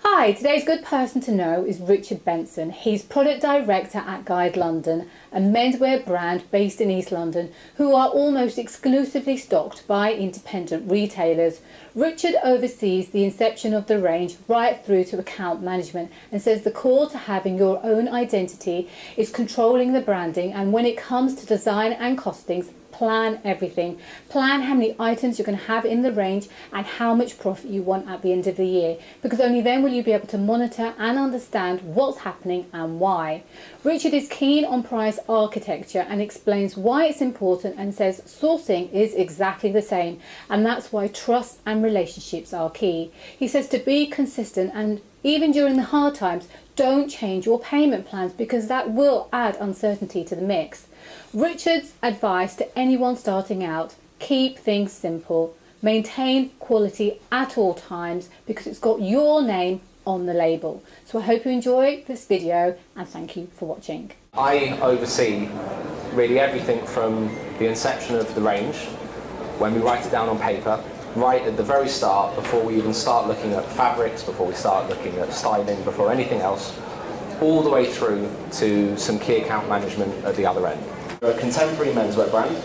Hi, today's good person to know is Richard Benson. He's product director at Guide London, a menswear brand based in East London who are almost exclusively stocked by independent retailers. Richard oversees the inception of the range right through to account management and says the core to having your own identity is controlling the branding, and when it comes to design and costings, plan everything. Plan how many items you're going to have in the range and how much profit you want at the end of the year, because only then will you be able to monitor and understand what's happening and why. Richard is keen on price architecture and explains why it's important, and says sourcing is exactly the same, and that's why trust and relationships are key. He says to be consistent, and even during the hard times, don't change your payment plans because that will add uncertainty to the mix. Richard's advice to anyone starting out: keep things simple, maintain quality at all times because it's got your name on the label. So I hope you enjoy this video and thank you for watching. I oversee really everything from the inception of the range, when we write it down on paper, right at the very start, before we even start looking at fabrics, before we start looking at styling, before anything else, all the way through to some key account management at the other end. We're a contemporary menswear brand.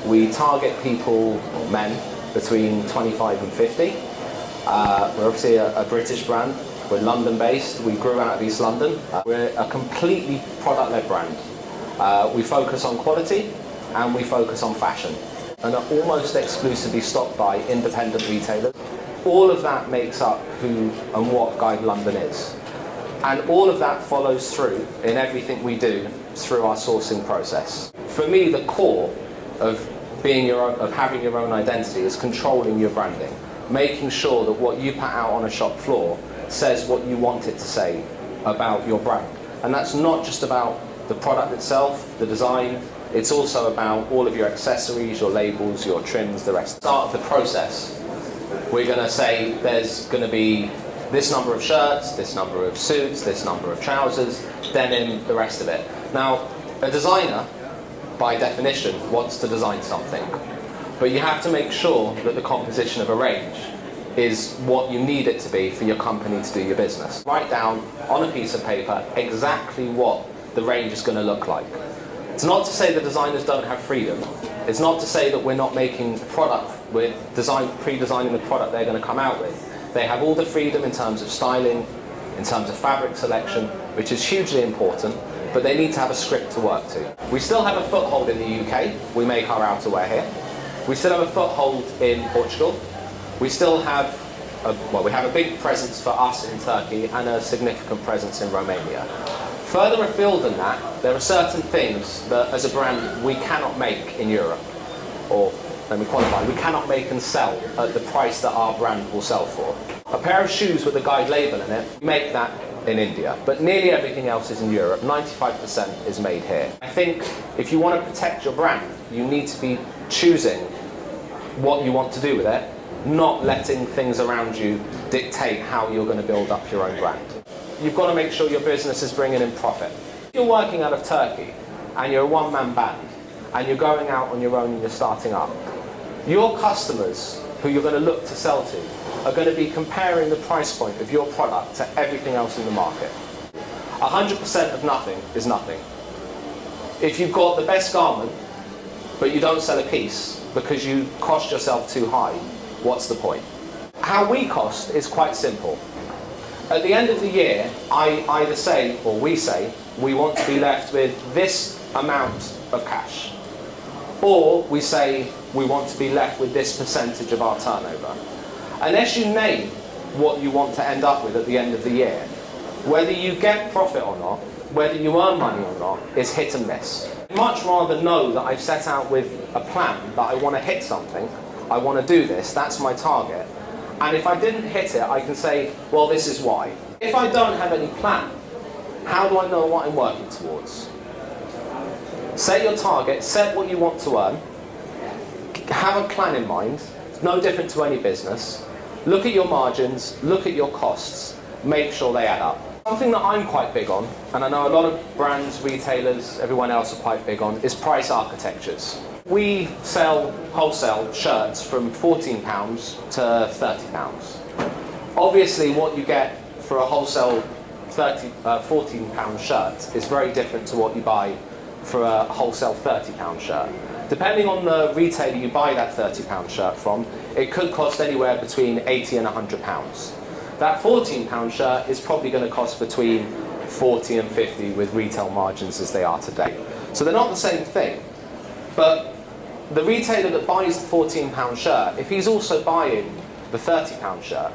We target people, men, between 25 and 50. We're obviously a British brand. We're London based. We grew out of East London. We're a completely product-led brand. We focus on quality and we focus on fashion, and are almost exclusively stocked by independent retailers. All of that makes up who and what Guide London is. And all of that follows through in everything we do through our sourcing process. For me, the core of having your own identity is controlling your branding, making sure that what you put out on a shop floor says what you want it to say about your brand. And that's not just about the product itself, the design, it's also about all of your accessories, your labels, your trims, the rest. Start of the process, we're going to say there's going to be this number of shirts, this number of suits, this number of trousers, denim, the rest of it. Now, a designer, by definition, wants to design something, but you have to make sure that the composition of a range is what you need it to be for your company to do your business. Write down on a piece of paper exactly what the range is going to look like. It's not to say the designers don't have freedom. It's not to say that we're not making product, we're pre-designing the product they're going to come out with. They have all the freedom in terms of styling, in terms of fabric selection, which is hugely important, but they need to have a script to work to. We still have a foothold in the UK. We make our outerwear here. We still have a foothold in Portugal. We still have, we have a big presence for us in Turkey and a significant presence in Romania. Further afield than that, there are certain things that as a brand we cannot make in Europe, or let me qualify, we cannot make and sell at the price that our brand will sell for. A pair of shoes with a Guide label in it, we make that in India, but nearly everything else is in Europe. 95% is made here. I think if you want to protect your brand, you need to be choosing what you want to do with it, not letting things around you dictate how you're going to build up your own brand. You've got to make sure your business is bringing in profit. If you're working out of Turkey and you're a one-man band and you're going out on your own and you're starting up, your customers who you're going to look to sell to are going to be comparing the price point of your product to everything else in the market. 100% of nothing is nothing. If you've got the best garment but you don't sell a piece because you cost yourself too high, what's the point? How we cost is quite simple. At the end of the year, I either say, or we say, we want to be left with this amount of cash. Or we say we want to be left with this percentage of our turnover. Unless you name what you want to end up with at the end of the year, whether you get profit or not, whether you earn money or not, is hit and miss. I'd much rather know that I've set out with a plan, that I want to hit something, I want to do this, that's my target. And if I didn't hit it, I can say, well, this is why. If I don't have any plan, how do I know what I'm working towards? Set your target, set what you want to earn, have a plan in mind. It's no different to any business. Look at your margins, look at your costs, make sure they add up. Something that I'm quite big on, and I know a lot of brands, retailers, everyone else are quite big on, is price architectures. We sell wholesale shirts from £14 to £30. Obviously what you get for a wholesale £14 shirt is very different to what you buy for a wholesale £30 shirt. Depending on the retailer you buy that £30 shirt from, it could cost anywhere between £80 and £100. That £14 shirt is probably going to cost between 40 and 50 with retail margins as they are today. So they're not the same thing. But the retailer that buys the £14 shirt, if he's also buying the £30 shirt,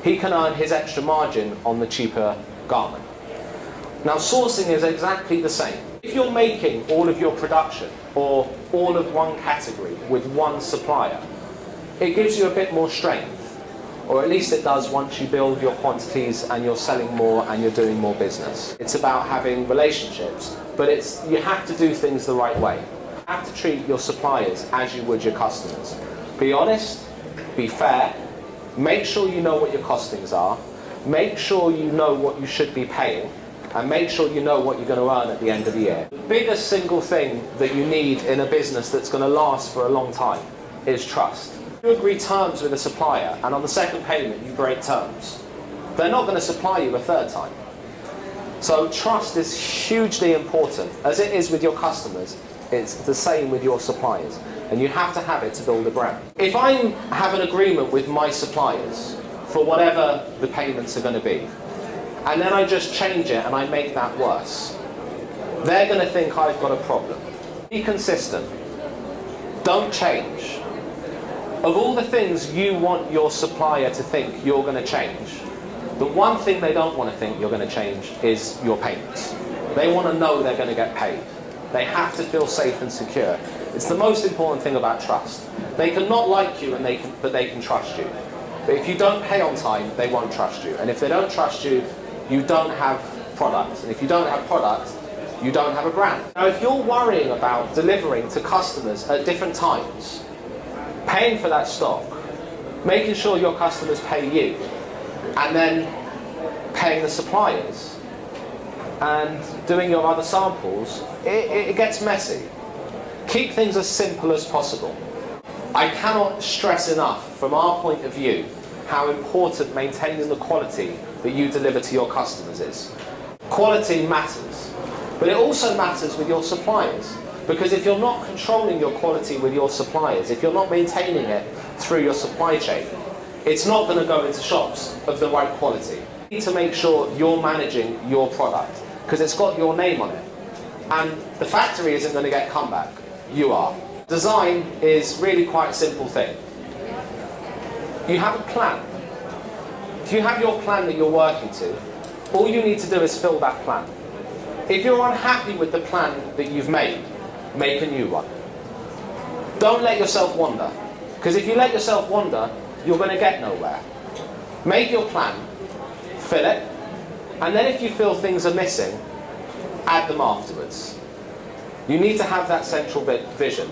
he can earn his extra margin on the cheaper garment. Now sourcing is exactly the same. If you're making all of your production or all of one category with one supplier, it gives you a bit more strength. Or at least it does once you build your quantities and you're selling more and you're doing more business. It's about having relationships, but you have to do things the right way. You have to treat your suppliers as you would your customers. Be honest, be fair, make sure you know what your costings are, make sure you know what you should be paying, and make sure you know what you're going to earn at the end of the year. The biggest single thing that you need in a business that's going to last for a long time is trust. If you agree terms with a supplier and on the second payment you break terms, they're not going to supply you a third time. So trust is hugely important. As it is with your customers, it's the same with your suppliers. And you have to have it to build a brand. If I have an agreement with my suppliers for whatever the payments are going to be, and then I just change it and I make that worse, they're going to think I've got a problem. Be consistent. Don't change. Of all the things you want your supplier to think you're going to change, the one thing they don't want to think you're going to change is your payments. They want to know they're going to get paid. They have to feel safe and secure. It's the most important thing about trust. They can not like you, but they can trust you. But if you don't pay on time, they won't trust you. And if they don't trust you, you don't have product. And if you don't have product, you don't have a brand. Now, if you're worrying about delivering to customers at different times, paying for that stock, making sure your customers pay you, and then paying the suppliers, and doing your other samples, it gets messy. Keep things as simple as possible. I cannot stress enough, from our point of view, how important maintaining the quality that you deliver to your customers is. Quality matters, but it also matters with your suppliers. Because if you're not controlling your quality with your suppliers, if you're not maintaining it through your supply chain, it's not going to go into shops of the right quality. You need to make sure you're managing your product, because it's got your name on it. And the factory isn't going to get comeback, you are. Design is really quite a simple thing. You have a plan. If you have your plan that you're working to, all you need to do is fill that plan. If you're unhappy with the plan that you've made, make a new one. Don't let yourself wander, because if you let yourself wander, you're going to get nowhere. Make your plan, fill it, and then if you feel things are missing, add them afterwards. You need to have that central vision.